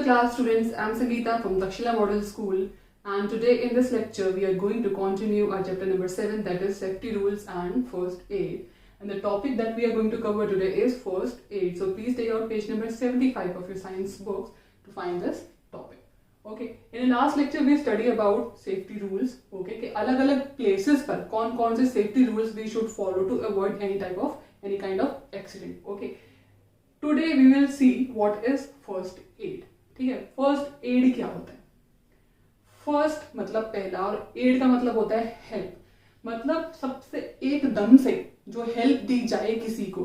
the class students, I'm Sangeeta from Takshila Model School, and today in this lecture we are going to continue our chapter number 7, that is safety rules and first aid. And the topic that we are going to cover today is first aid. So please take out page number 75 of your science books to find this topic. Okay, in the last lecture we study about safety rules. Okay, कि अलग-अलग places पर कौन-कौन से safety rules we should follow to avoid any kind of accident. Okay. Today we will see what is first aid. ठीक है, first aid क्या होता है? फर्स्ट मतलब पहला और एड का मतलब होता है हेल्प, मतलब सबसे एकदम से जो हेल्प दी जाए किसी को,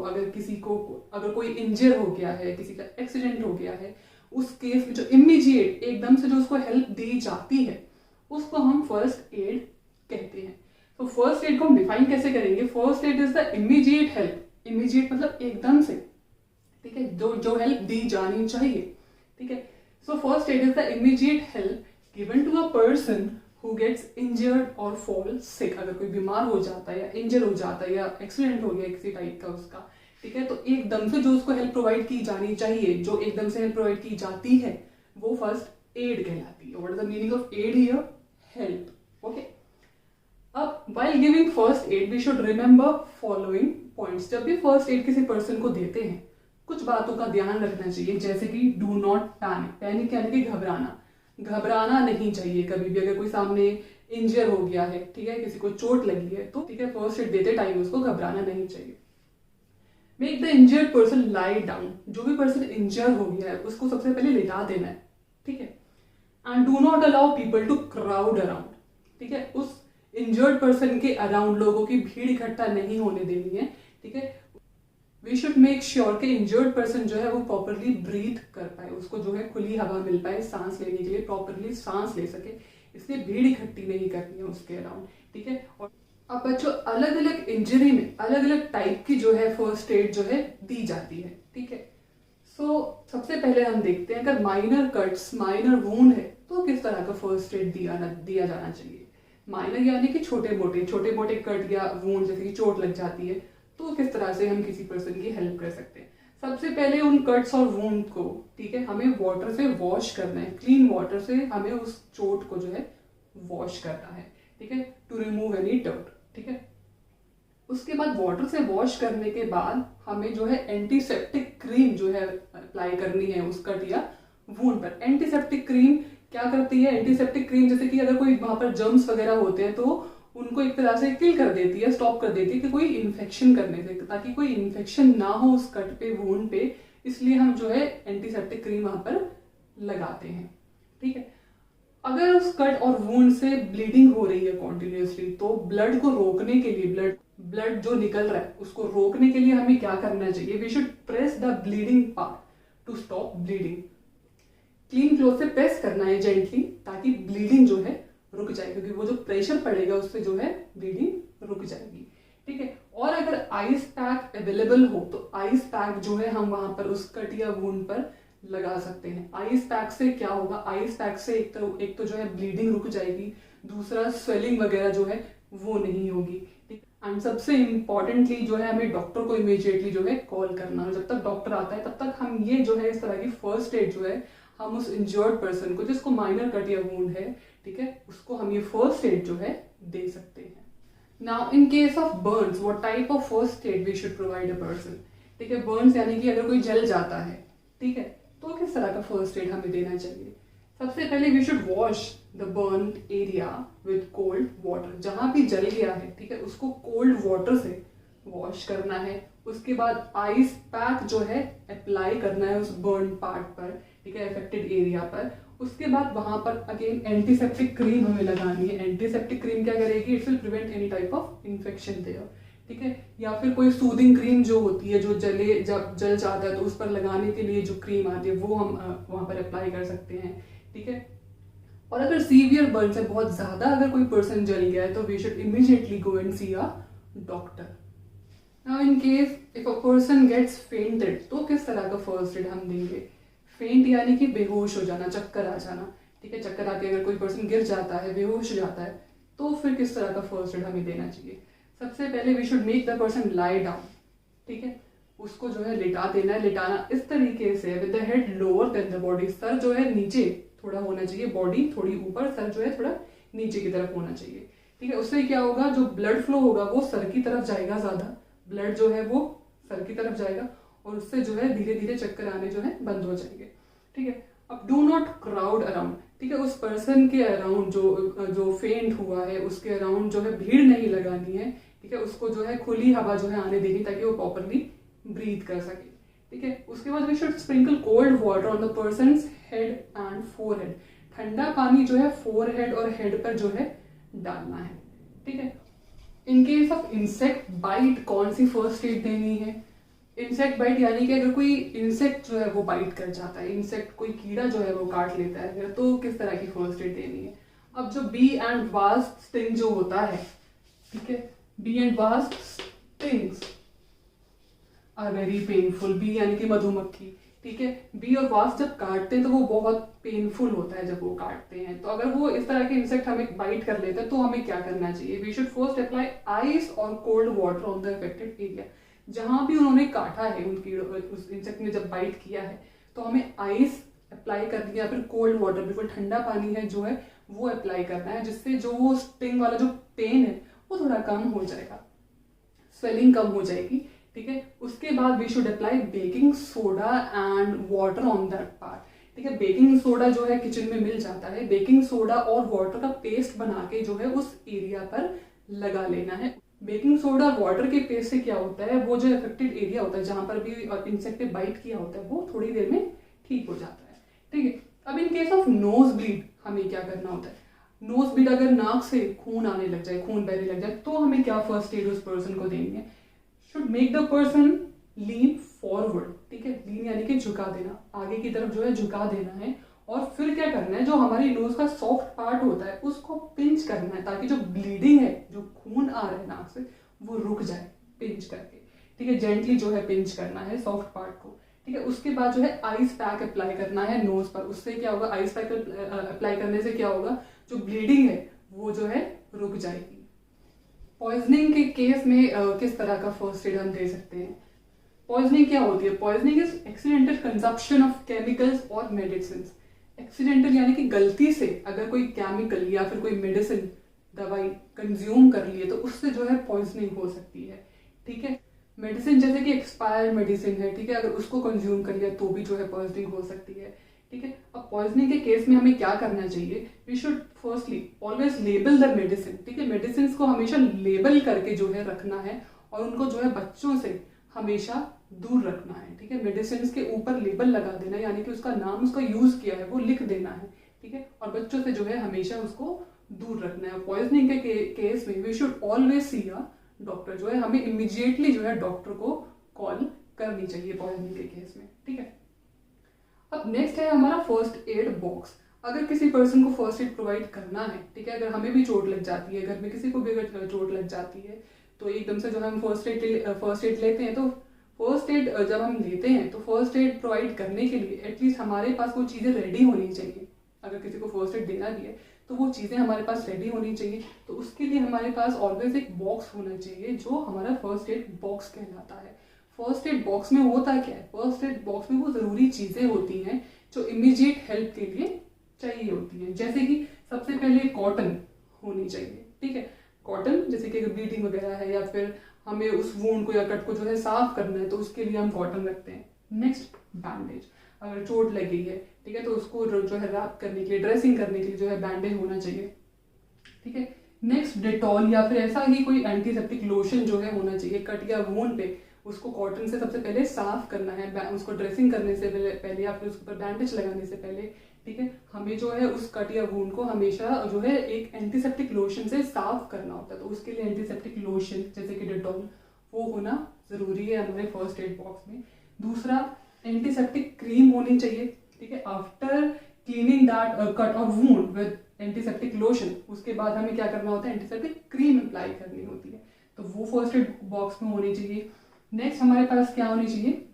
अगर कोई इंजर हो गया है, किसी का एक्सीडेंट हो गया है, उस केस में जो इमीडिएट एकदम से जो उसको हेल्प दी जाती है उसको हम फर्स्ट एड कहते हैं. तो फर्स्ट एड को हम डिफाइन कैसे करेंगे? First aid is the immediate help. Immediate मतलब एकदम से, ठीक है, जो हेल्प दी जानी चाहिए. ठीक है, so first aid is the immediate help given to a person who gets injured और फॉल सिक. अगर कोई बीमार हो जाता है या इंजर हो जाता है या एक्सीडेंट हो गया किसी टाइप का उसका, ठीक है, तो एकदम से जो उसको हेल्प प्रोवाइड की जानी चाहिए, जो एकदम से हेल्प प्रोवाइड की जाती है, वो फर्स्ट एड कहलाती है. What is the meaning of aid here? Help. Okay, अब while giving first aid we should remember following points. जब भी फर्स्ट एड किसी पर्सन को देते हैं कुछ बातों का ध्यान रखना चाहिए, जैसे कि डू नॉट पैनिक. पैनिक यानी कि घबराना नहीं चाहिए कभी भी. अगर कोई सामने इंजर हो गया है, ठीक है, किसी को चोट लगी है, तो ठीक है, फर्स्ट एड देते टाइम उसको घबराना नहीं चाहिए. Make the injured person lie down. जो भी पर्सन इंजर हो गया है उसको सबसे पहले लिटा देना है. ठीक है, and do not allow people to crowd around. ठीक है, उस इंजर्ड पर्सन के अराउंड लोगों की भीड़ इकट्ठा नहीं होने देनी है. ठीक है, वी शुड मेक श्योर कि इंजर्ड पर्सन जो है वो प्रॉपरली ब्रीथ कर पाए, उसको जो है खुली हवा मिल पाए सांस लेने के लिए, प्रॉपरली सांस ले सके, इसलिए भीड़ इकट्ठी नहीं करनी है उसके अराउंड. ठीक है, और अब बच्चों अलग अलग इंजरी में अलग अलग टाइप की जो है फर्स्ट एड जो है दी जाती है. ठीक है, सो सबसे पहले हम देखते हैं अगर माइनर कट्स, माइनर वूंड है तो किस तरह का फर्स्ट एड दिया जाना चाहिए. माइनर यानी कि छोटे मोटे कट या वूंड, जैसे कि चोट लग जाती है, तो किस तरह से हम किसी पर्सन की हेल्प कर सकते हैं. सबसे पहले उन कट्स और वूंड को, ठीक है, हमें वाटर से वॉश करना है. क्लीन वाटर से हमें उस चोट को जो है वॉश करना है. ठीक है, टू रिमूव एनी डर्ट. ठीक है, उसके बाद वाटर से वॉश करने के बाद हमें जो है एंटीसेप्टिक क्रीम जो है अप्लाई करनी है उस कट या वूंड पर. एंटीसेप्टिक क्रीम क्या करती है? एंटीसेप्टिक क्रीम जैसे कि अगर कोई वहां पर जर्म्स वगैरह होते हैं तो उनको एक तरह से किल कर देती है, स्टॉप कर देती है कि कोई इन्फेक्शन करने से, ताकि कोई इन्फेक्शन ना हो उस कट पे, वूंड पे. इसलिए हम जो है एंटीसेप्टिक क्रीम वहां पर लगाते हैं. ठीक है, अगर उस कट और वूंड से ब्लीडिंग हो रही है कॉन्टिन्यूसली, तो ब्लड को रोकने के लिए, ब्लड जो निकल रहा है उसको रोकने के लिए हमें क्या करना चाहिए? We should press the bleeding part to stop bleeding. Clean cloth से प्रेस करना है जेंटली, ताकि ब्लीडिंग जो है रुक जाए, क्योंकि वो जो प्रेशर पड़ेगा उससे जो है ब्लीडिंग रुक जाएगी. ठीक है, और अगर आइस पैक अवेलेबल हो तो आइस पैक जो है हम वहां पर उस कट या वुंड पर लगा सकते हैं. आइस पैक से क्या होगा? आइस पैक से एक तो जो है ब्लीडिंग रुक जाएगी, दूसरा स्वेलिंग वगैरह जो है वो नहीं होगी. एंड सबसे इंपॉर्टेंटली जो है हमें डॉक्टर को इमीडिएटली जो है कॉल करना है. जब तक डॉक्टर आता है तब तक हम ये जो है इस तरह की फर्स्ट एड जो है हम उस इंजर्ड पर्सन को, जिसको माइनर कट या वूंड है, ठीक है, उसको हम ये फर्स्ट एड जो है दे सकते हैं. Now in case of burns, what type of first aid we should provide a person. ठीक है, बर्न्स यानी कि अगर कोई जल जाता है, ठीक है, तो किस तरह का फर्स्ट एड हमें देना चाहिए? सबसे पहले we should wash the burn area with cold water. जहां भी जल गया है, ठीक है, उसको कोल्ड वाटर से वॉश करना है. उसके बाद आइस पैक जो है अप्लाई करना है उस बर्न पार्ट पर, ठीक है, अफेक्टेड एरिया पर. उसके बाद वहां पर अगेन एंटीसेप्टिक क्रीम हमें लगानी है. एंटीसेप्टिक क्रीम क्या करेगी? It will prevent any type of infection there. ठीक है, या फिर कोई सूदिंग क्रीम जो होती है, जो जब जल जाता है तो उस पर लगाने के लिए जो क्रीम आती है वो हम वहां पर अप्लाई कर सकते हैं. ठीक है, और अगर सीवियर बर्न से बहुत ज्यादा अगर कोई पर्सन जल गया है तो we should immediately go and see a doctor. Now in case if a person gets fainted, तो किस तरह का फर्स्ट एड हम देंगे? फेंट यानी कि बेहोश हो जाना, चक्कर आ जाना. ठीक है, चक्कर आके अगर कोई पर्सन गिर जाता है, बेहोश हो जाता है, तो फिर किस तरह का फर्स्ट एड हमें देना चाहिए? सबसे पहले we should make the person lie down. ठीक है, उसको जो है लिटा देना है। लिटाना इस तरीके से with the head lower than the body, sir जो है नीचे थोड़ा होना चाहिए, बॉडी थोड़ी ऊपर, सर जो है थोड़ा नीचे की तरफ होना चाहिए। ठीक है, उससे क्या होगा, जो ब्लड फ्लो होगा वो सर की तरफ जाएगा, ज्यादा ब्लड जो है वो सर की तरफ जाएगा और उससे जो है धीरे धीरे चक्कर आने जो है बंद हो जाएंगे। ठीक है, अब डू नॉट क्राउड अराउंड। ठीक है, उस पर्सन के अराउंड जो फेंट हुआ है उसके अराउंड जो है भीड़ नहीं लगानी है। ठीक है, उसको जो है खुली हवा जो है आने देनी ताकि वो प्रॉपरली ब्रीथ कर सके। ठीक है, उसके बाद we should sprinkle cold water on the person's head and forehead. ठंडा पानी जो है फोरहेड और हेड पर जो है डालना है। ठीक है, in case of insect bite कौन सी फर्स्ट एड देनी है? इंसेक्ट बाइट यानी कि अगर कोई इंसेक्ट जो है वो बाइट कर जाता है, इंसेक्ट कोई कीड़ा जो है वो काट लेता है, तो किस तरह की फर्स्ट एड देनी है? अब जो बी एंड वास्प स्टिंग जो होता है, ठीक है, bee and wasp stings are very painful. Bee यानी कि मधुमक्खी, ठीक है, बी और वास्प जब काटते हैं तो वो बहुत पेनफुल होता है जब वो काटते हैं। तो अगर वो इस तरह के इंसेक्ट हमें बाइट कर लेते हैं तो हमें क्या करना चाहिए? We should first apply ice और cold water on the affected area. जहां भी उन्होंने काटा है, उन कीड़ों, उस इंसेक्ट ने जब बाइट किया है तो हमें आइस अप्लाई करनी है या फिर कोल्ड वाटर, बिल्कुल ठंडा पानी है जो है वो अप्लाई करना है, जिससे जो वो स्टिंग वाला जो पेन है वो थोड़ा कम हो जाएगा, स्वेलिंग कम हो जाएगी। ठीक है, उसके बाद we should apply baking soda and water on that part. ठीक है, बेकिंग सोडा जो है किचन में मिल जाता है, बेकिंग सोडा और वाटर का पेस्ट बना के जो है उस एरिया पर लगा लेना है। बेकिंग सोडा और वाटर के पेस्ट से क्या होता है, वो जो अफेक्टेड एरिया होता है जहां पर भी इंसेक्ट ने बाइट किया होता है वो थोड़ी देर में ठीक हो जाता है। ठीक है, अब इन केस ऑफ नोज ब्लीड हमें क्या करना होता है? नोज ब्लीड, अगर नाक से खून आने लग जाए, खून बहने लग जाए, तो हमें क्या फर्स्ट एड उस पर्सन को देनी है? Should make the person lean forward. ठीक है, लीन यानी कि झुका देना, आगे की तरफ जो है झुका देना है। और फिर क्या करना है, जो हमारी नोज का सॉफ्ट पार्ट होता है उसको पिंच करना है ताकि जो ब्लीडिंग है, जो खून आ रहा है नाक से, वो रुक जाए पिंच करके। ठीक है, जेंटली जो है पिंच करना है सॉफ्ट पार्ट को। ठीक है, उसके बाद जो है आइस पैक अप्लाई करना है नोज पर। उससे क्या होगा, आइस पैक अप्लाई करने से क्या होगा, जो ब्लीडिंग है वो जो है रुक जाएगी। पॉइजनिंग के केस में किस तरह का फर्स्ट एड हम दे सकते हैं? पॉइजनिंग क्या होती है? Poisoning is accidental consumption of chemicals और मेडिसिन। एक्सीडेंटल यानी कि गलती से अगर कोई केमिकल या फिर कोई मेडिसिन, दवाई कंज्यूम कर लिए तो उससे जो है पॉइजनिंग हो सकती है। ठीक है, मेडिसिन जैसे कि एक्सपायर्ड मेडिसिन है, ठीक है, अगर उसको कंज्यूम कर लिया तो भी जो है पॉइजनिंग हो सकती है। ठीक है, अब पॉइजनिंग के केस में हमें क्या करना चाहिए? We should firstly always label the medicine. ठीक है, मेडिसिन को हमेशा लेबल करके जो है रखना है और उनको जो है बच्चों से हमेशा दूर रखना है। ठीक है, मेडिसिन के ऊपर लेबल लगा देना, यानी कि उसका नाम, उसका यूज किया है वो लिख देना है। ठीक है, और बच्चों से जो है हमेशा उसको दूर रखना है। पॉइजनिंग के केस में we should always see a doctor, जो है हमें इमीडिएटली जो है डॉक्टर को कॉल करनी चाहिए पॉइजनिंग के केस में। ठीक है, अब नेक्स्ट है हमारा फर्स्ट एड बॉक्स। अगर किसी पर्सन को फर्स्ट एड प्रोवाइड करना है, ठीक है, अगर हमें भी चोट लग जाती है, घर में किसी को भी अगर चोट लग जाती है, तो एकदम से जो हम फर्स्ट एड लेते हैं, तो फर्स्ट एड जब हम लेते हैं तो फर्स्ट एड प्रोवाइड करने के लिए एटलीस्ट हमारे पास वो चीज़ें रेडी होनी चाहिए। अगर किसी को फर्स्ट एड देना भी है तो वो चीज़ें हमारे पास रेडी होनी चाहिए। तो उसके लिए हमारे पास ऑलवेज एक बॉक्स होना चाहिए जो हमारा फर्स्ट एड बॉक्स कहलाता है। फर्स्ट एड बॉक्स में होता क्या है? फर्स्ट एड बॉक्स में वो ज़रूरी चीज़ें होती हैं जो इमीडिएट हेल्प के लिए चाहिए होती हैं। जैसे कि सबसे पहले कॉटन होनी चाहिए। ठीक है, कॉटन, जैसे कि अगर ब्लीडिंग वगैरह है या फिर हमें उस वूंड को या कट को जो है साफ करना है तो उसके लिए हम कॉटन रखते हैं। Next, bandage. अगर चोट लगी है, ठीक है, तो उसको जो है रैप करने के लिए, ड्रेसिंग करने के लिए जो है बैंडेज होना चाहिए। ठीक है, नेक्स्ट, डेटॉल या फिर ऐसा ही कोई एंटीसेप्टिक लोशन जो है होना चाहिए। कट या वूंड पे उसको कॉटन से सबसे पहले साफ करना है, उसको ड्रेसिंग करने से पहले या फिर उसके ऊपर बैंडेज लगाने से पहले। ठीक है, हमें जो है उस कट या वूंड को हमेशा जो है एक एंटीसेप्टिक लोशन से साफ करना होता है। तो उसके लिए एंटीसेप्टिक लोशन जैसे कि डेटॉल वो होना जरूरी है हमारे फर्स्ट एड बॉक्स में। दूसरा, एंटीसेप्टिक क्रीम होनी चाहिए। ठीक है, आफ्टर क्लीनिंग दैट कट और वूंड विद एंटीसेप्टिक लोशन, उसके बाद हमें क्या करना होता है? एंटीसेप्टिक क्रीम अप्लाई करनी होती है। तो वो फर्स्ट एड बॉक्स में होनी चाहिए। नेक्स्ट हमारे पास क्या होनी चाहिए?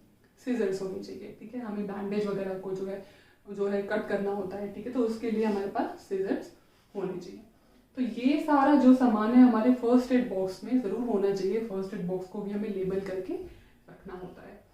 सीजर्स होनी चाहिए। ठीक है, हमें बैंडेज वगैरह को जो है कट करना होता है। ठीक है, तो उसके लिए हमारे पास सीजर्स होने चाहिए। तो ये सारा जो सामान है हमारे फर्स्ट एड बॉक्स में जरूर होना चाहिए। फर्स्ट एड बॉक्स को भी हमें लेबल करके रखना होता है.